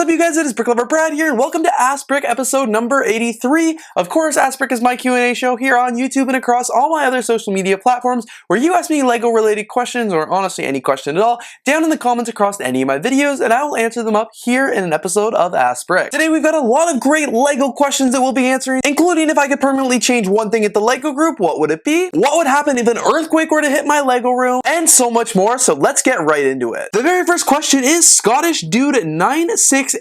up, you guys? It is BRICKLOVER BRAD here, and welcome to Ask Brick episode number 83. Of course, Ask Brick is my Q&A show here on YouTube and across all my other social media platforms, where you ask me LEGO-related questions, or honestly any question at all, down in the comments across any of my videos, and I will answer them up here in an episode of Ask Brick. Today, we've got a lot of great LEGO questions that we'll be answering, including if I could permanently change one thing at the LEGO group, what would it be? What would happen if an earthquake were to hit my LEGO room? And so much more, so let's get right into it. The very first question is Scottish Dude 9682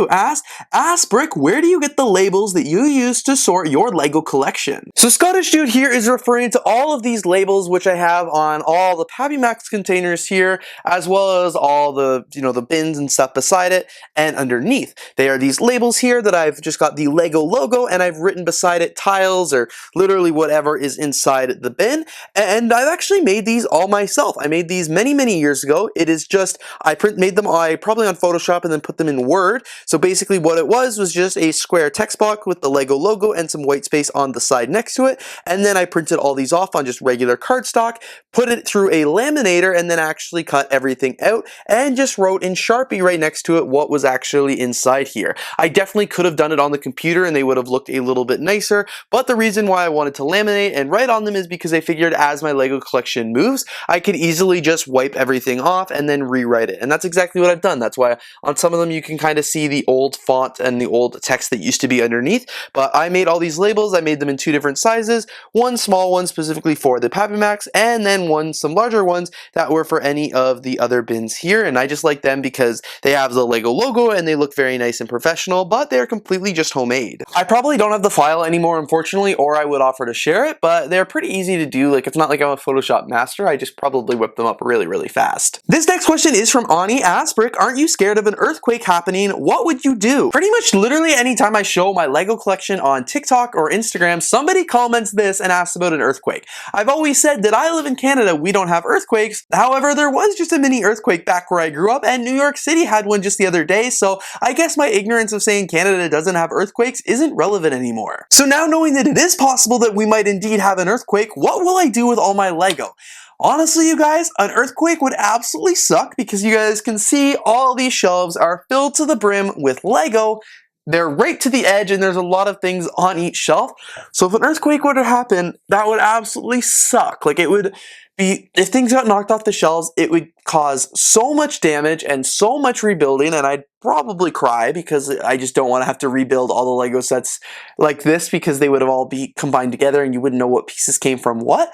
asked Brick, where do you get the labels that you use to sort your LEGO collection? So Scottish Dude here is referring to all of these labels which I have on all the Pappy Max containers here, as well as all the, the bins and stuff beside it and underneath. They are these labels here that I've just got the LEGO logo and I've written beside it tiles or literally whatever is inside the bin. And I've actually made these all myself. I made these many years ago. It is just, I made them probably on Photoshop and then put them in Word. So basically what it was just a square text box with the LEGO logo and some white space on the side next to it. And then I printed all these off on just regular cardstock, put it through a laminator, and then actually cut everything out and just wrote in Sharpie right next to it what was actually inside here. I definitely could have done it on the computer and they would have looked a little bit nicer, but the reason why I wanted to laminate and write on them is because I figured as my LEGO collection moves, I could easily just wipe everything off and then rewrite it. And that's exactly what I've done. That's why on some of them you can kind of see the old font and the old text that used to be underneath. But I made all these labels. I made them in two different sizes. One small one specifically for the Pappy Max, and then some larger ones that were for any of the other bins here. And I just like them because they have the LEGO logo and they look very nice and professional, but they're completely just homemade. I probably don't have the file anymore, unfortunately, or I would offer to share it, but they're pretty easy to do. Like, it's not like I'm a Photoshop master. I just probably whip them up really fast. This next question is from Ani Asbrick. Aren't you scared of an earthquake happening? What would you do? Pretty much literally anytime I show my LEGO collection on TikTok or Instagram, somebody comments this and asks about an earthquake. I've always said that I live in Canada, we don't have earthquakes. However, there was just a mini earthquake back where I grew up, and New York City had one just the other day, so I guess my ignorance of saying Canada doesn't have earthquakes isn't relevant anymore. So now knowing that it is possible that we might indeed have an earthquake, what will I do with all my LEGO? Honestly, you guys, an earthquake would absolutely suck because you guys can see all these shelves are filled to the brim with LEGO. They're right to the edge and there's a lot of things on each shelf. So if an earthquake were to happen, that would absolutely suck. Like, it would be, if things got knocked off the shelves, it would cause so much damage and so much rebuilding, and I'd probably cry because I just don't want to have to rebuild all the LEGO sets like this because they would have all be combined together and you wouldn't know what pieces came from what.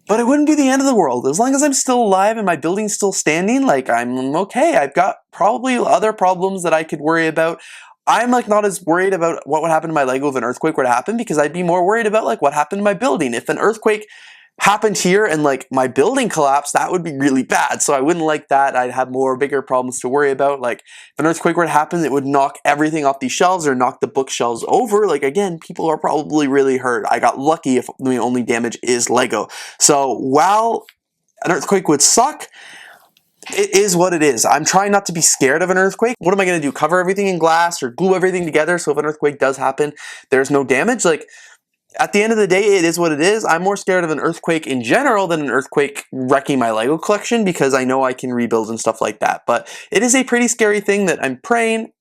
But it wouldn't be the end of the world. As long as I'm still alive and my building's still standing, like, I'm okay. I've got probably other problems that I could worry about. I'm like not as worried about what would happen to my LEGO if an earthquake were to happen, because I'd be more worried about like what happened to my building. If an earthquake happened here and like my building collapsed, that would be really bad. So I wouldn't like that. I'd have bigger problems to worry about. Like, if an earthquake were to happen, it would knock everything off these shelves or knock the bookshelves over. Like, again, people are probably really hurt. I got lucky if the only damage is LEGO. So while an earthquake would suck, it is what it is. I'm trying not to be scared of an earthquake. What am I going to do? Cover everything in glass or glue everything together so if an earthquake does happen, there's no damage? Like, at the end of the day, it is what it is. I'm more scared of an earthquake in general than an earthquake wrecking my LEGO collection because I know I can rebuild and stuff like that. But it is a pretty scary thing that I'm praying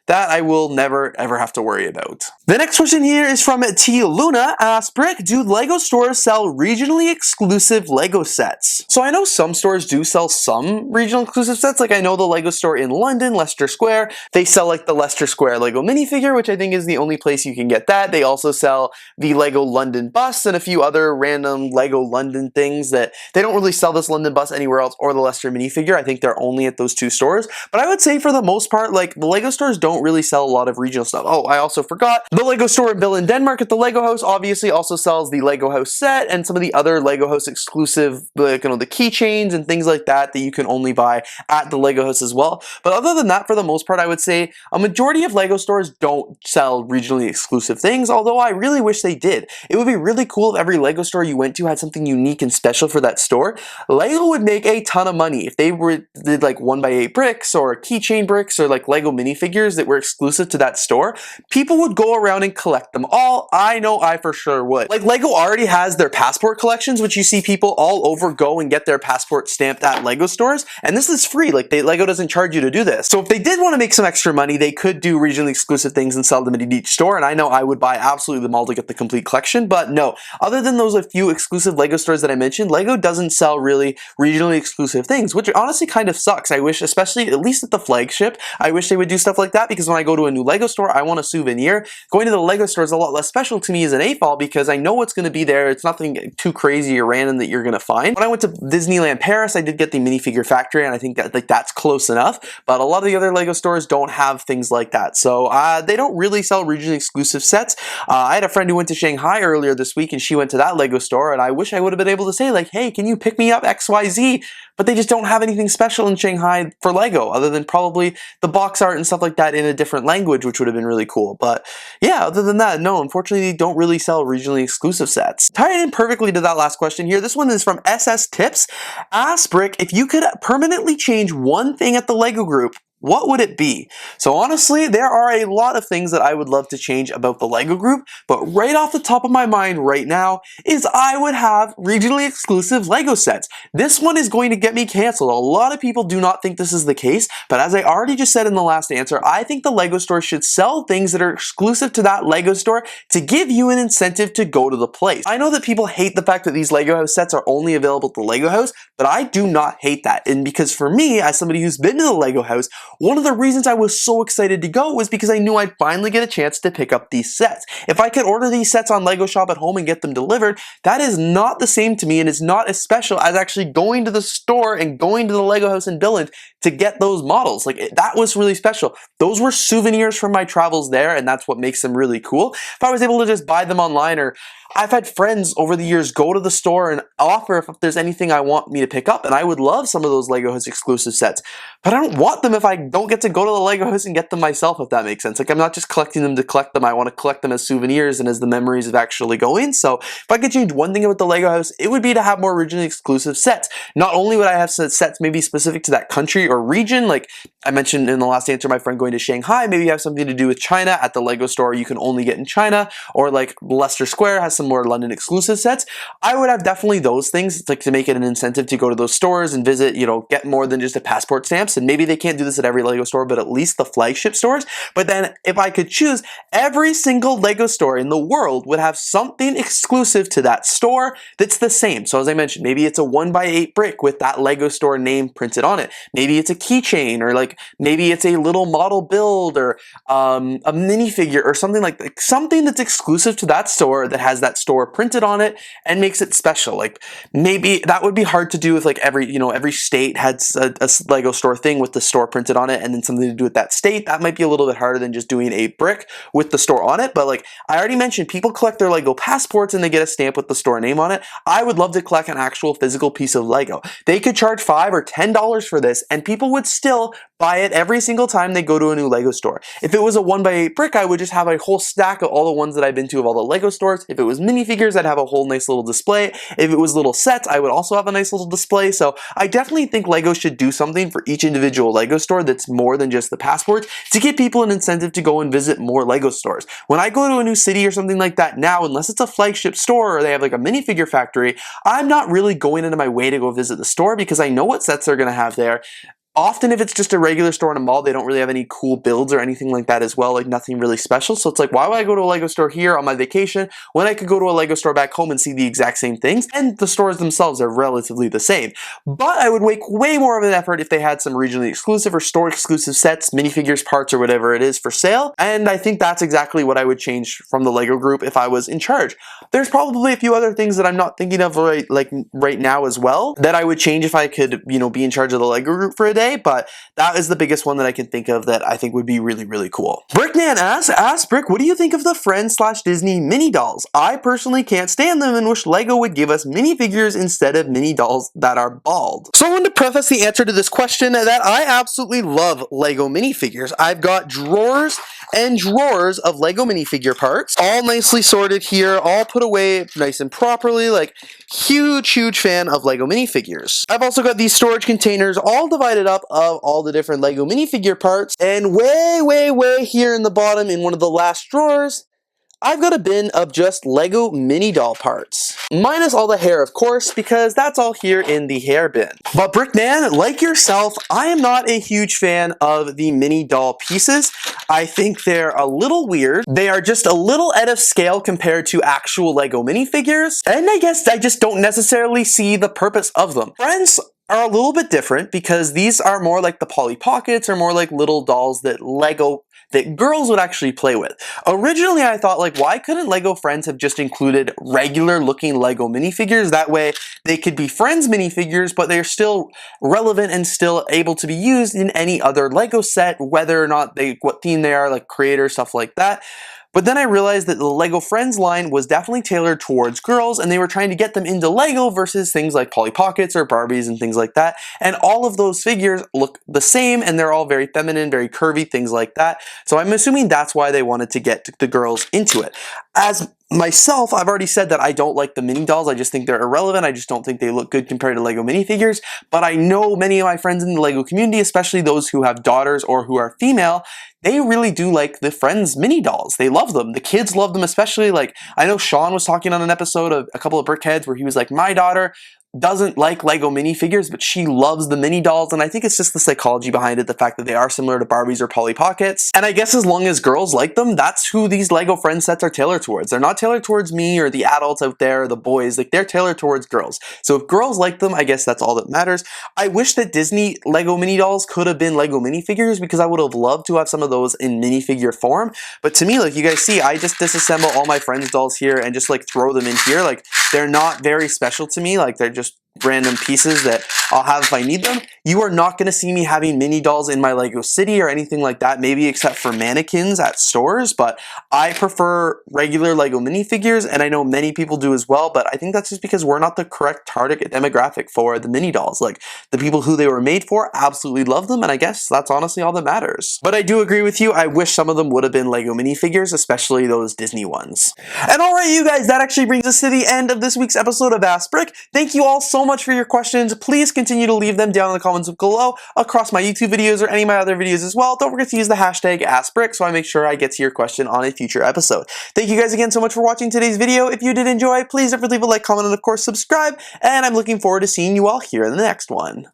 that I will never ever have to worry about. The next question here is from T Luna. Asked Brick, do LEGO stores sell regionally exclusive LEGO sets? So I know some stores do sell some regional exclusive sets. Like, I know the LEGO store in London, Leicester Square, they sell like the Leicester Square LEGO minifigure, which I think is the only place you can get that. They also sell the LEGO London bus and a few other random LEGO London things that they don't really sell this London bus anywhere else, or the Leicester minifigure. I think they're only at those two stores. But I would say for the most part, like, the LEGO stores don't really sell a lot of regional stuff. Oh, I also forgot, the LEGO store in Bill in Denmark at the LEGO House obviously also sells the LEGO House set and some of the other LEGO House exclusive, like, the keychains and things like that that you can only buy at the LEGO House as well. But other than that, for the most part, I would say a majority of LEGO stores don't sell regionally exclusive things, although I really wish they did. It would be really cool if every LEGO store you went to had something unique and special for that store. LEGO would make a ton of money if they did like 1x8 bricks or keychain bricks or like Lego minifigures that were exclusive to that store, people would go around and collect them all. I know I for sure would. Like Lego already has their passport collections, which you see people all over go and get their passport stamped at Lego stores, and this is free. Like Lego doesn't charge you to do this. So if they did want to make some extra money, they could do regionally exclusive things and sell them at each store, and I know I would buy absolutely them all to get the complete collection, but no. Other than those a few exclusive Lego stores that I mentioned, Lego doesn't sell really regionally exclusive things, which honestly kind of sucks. I wish, especially at least at the flagship, I wish they would do stuff like that, because when I go to a new Lego store, I want a souvenir. Going to the Lego store is a lot less special to me as an AFOL because I know what's going to be there. It's nothing too crazy or random that you're going to find. When I went to Disneyland Paris, I did get the minifigure factory, and I think that that's close enough, but a lot of the other Lego stores don't have things like that. So they don't really sell regionally exclusive sets. I had a friend who went to Shanghai earlier this week, and she went to that Lego store, and I wish I would have been able to say like, hey, can you pick me up XYZ? But they just don't have anything special in Shanghai for Lego, other than probably the box art and stuff like that in a different language, which would have been really cool. But yeah, other than that, no, unfortunately, they don't really sell regionally exclusive sets. Tying in perfectly to that last question here, this one is from SS Tips. Ask Brick, if you could permanently change one thing at the Lego group, what would it be? So honestly, there are a lot of things that I would love to change about the Lego group, but right off the top of my mind right now is I would have regionally exclusive Lego sets. This one is going to get me canceled. A lot of people do not think this is the case, but as I already just said in the last answer, I think the Lego store should sell things that are exclusive to that Lego store to give you an incentive to go to the place. I know that people hate the fact that these Lego house sets are only available at the Lego house, but I do not hate that. And because for me, as somebody who's been to the Lego house, one of the reasons I was so excited to go was because I knew I'd finally get a chance to pick up these sets. If I could order these sets on Lego Shop at home and get them delivered, that is not the same to me and is not as special as actually going to the store and going to the Lego house in Billund to get those models. Like, that was really special. Those were souvenirs from my travels there, and that's what makes them really cool. If I was able to just buy them online, or I've had friends over the years go to the store and offer if there's anything I want me to pick up, and I would love some of those Lego House exclusive sets. But I don't want them if I don't get to go to the Lego House and get them myself, if that makes sense. Like, I'm not just collecting them to collect them. I want to collect them as souvenirs and as the memories of actually going. So if I could change one thing about the Lego House, it would be to have more regionally exclusive sets. Not only would I have sets maybe specific to that country or region, like I mentioned in the last answer, my friend going to Shanghai, maybe have something to do with China at the Lego store you can only get in China, or like Leicester Square has some more London exclusive sets. I would have definitely those things, like to make it an incentive to go to those stores and visit, you know, get more than just a passport stamps. And maybe they can't do this at every Lego store, but at least the flagship stores. But then if I could choose, every single Lego store in the world would have something exclusive to that store that's the same. So as I mentioned, maybe it's a 1x8 brick with that Lego store name printed on it. Maybe it's a keychain, or like maybe it's a little model build, or a minifigure, or something like that. Something that's exclusive to that store that has that store printed on it and makes it special. Like, maybe that would be hard to do with like every state has a Lego store thing with the store printed on it and then something to do with that state. That might be a little bit harder than just doing a brick with the store on it. But like I already mentioned, people collect their Lego passports and they get a stamp with the store name on it. I would love to collect an actual physical piece of Lego. They could charge $5 or $10 for this and people would still buy it every single time they go to a new Lego store. If it was a 1x8 brick, I would just have a whole stack of all the ones that I've been to of all the Lego stores. If it was minifigures, I'd have a whole nice little display. If it was little sets, I would also have a nice little display. So I definitely think Lego should do something for each individual Lego store that's more than just the passports, to give people an incentive to go and visit more Lego stores. When I go to a new city or something like that now, unless it's a flagship store or they have like a minifigure factory, I'm not really going into my way to go visit the store because I know what sets they're going to have there. Often if it's just a regular store in a mall, they don't really have any cool builds or anything like that as well, like nothing really special. So it's like, why would I go to a Lego store here on my vacation when I could go to a Lego store back home and see the exact same things? And the stores themselves are relatively the same. But I would make way more of an effort if they had some regionally exclusive or store exclusive sets, minifigures, parts, or whatever it is for sale. And I think that's exactly what I would change from the Lego group if I was in charge. There's probably a few other things that I'm not thinking of right now as well that I would change if I could, be in charge of the Lego group for a day. But that is the biggest one that I can think of that I think would be really, really cool. Brickman asks Brick, what do you think of the Friends/Disney mini dolls? I personally can't stand them and wish Lego would give us minifigures instead of mini dolls that are bald. So I want to preface the answer to this question that I absolutely love Lego minifigures. I've got drawers and drawers of Lego minifigure parts, all nicely sorted here, all put away nice and properly. Like, huge fan of Lego minifigures. I've also got these storage containers all divided up of all the different Lego minifigure parts, and way here in the bottom in one of the last drawers, I've got a bin of just Lego mini doll parts. Minus all the hair, of course, because that's all here in the hair bin. But Brickman, like yourself, I am not a huge fan of the mini doll pieces. I think they're a little weird. They are just a little out of scale compared to actual Lego minifigures. And I guess I just don't necessarily see the purpose of them. Friends are a little bit different because these are more like the Polly Pockets or more like little dolls that girls would actually play with. Originally, I thought, like, why couldn't Lego Friends have just included regular looking Lego minifigures? That way they could be Friends minifigures, but they're still relevant and still able to be used in any other Lego set, whether or not what theme they are, like creator, stuff like that. But then I realized that the Lego Friends line was definitely tailored towards girls, and they were trying to get them into Lego versus things like Polly Pockets or Barbies and things like that. And all of those figures look the same, and they're all very feminine, very curvy, things like that. So I'm assuming that's why they wanted to get the girls into it. As myself, I've already said that I don't like the mini dolls. I just think they're irrelevant. I just don't think they look good compared to Lego minifigures. But I know many of my friends in the Lego community, especially those who have daughters or who are female, they really do like the Friends mini dolls. They love them. The kids love them, especially. Like, I know Sean was talking on an episode of a couple of Brickheads where he was like, my daughter doesn't like Lego minifigures, but she loves the mini dolls, and I think it's just the psychology behind it, the fact that they are similar to Barbies or Polly Pockets. And I guess as long as girls like them, that's who these Lego Friends sets are tailored towards. They're not tailored towards me or the adults out there, the boys. Like, they're tailored towards girls. So if girls like them, I guess that's all that matters. I wish that Disney Lego mini dolls could have been Lego minifigures, because I would have loved to have some of those in minifigure form. But to me, like you guys see, I just disassemble all my Friends dolls here and just like throw them in here. Like, they're not very special to me. Like, they're just random pieces that I'll have if I need them. You are not going to see me having mini dolls in my Lego City or anything like that, maybe except for mannequins at stores, but I prefer regular Lego minifigures, and I know many people do as well, but I think that's just because we're not the correct target demographic for the mini dolls. Like, the people who they were made for absolutely love them, and I guess that's honestly all that matters. But I do agree with you, I wish some of them would have been Lego minifigures, especially those Disney ones. And alright, you guys, that actually brings us to the end of this week's episode of Ask Brick. Thank you all so much for your questions. Please continue to leave them down in the comments below across my YouTube videos or any of my other videos as well. Don't forget to use the hashtag AskBrick so I make sure I get to your question on a future episode. Thank you guys again so much for watching today's video. If you did enjoy, please don't forget to leave a like, comment, and of course subscribe. And I'm looking forward to seeing you all here in the next one.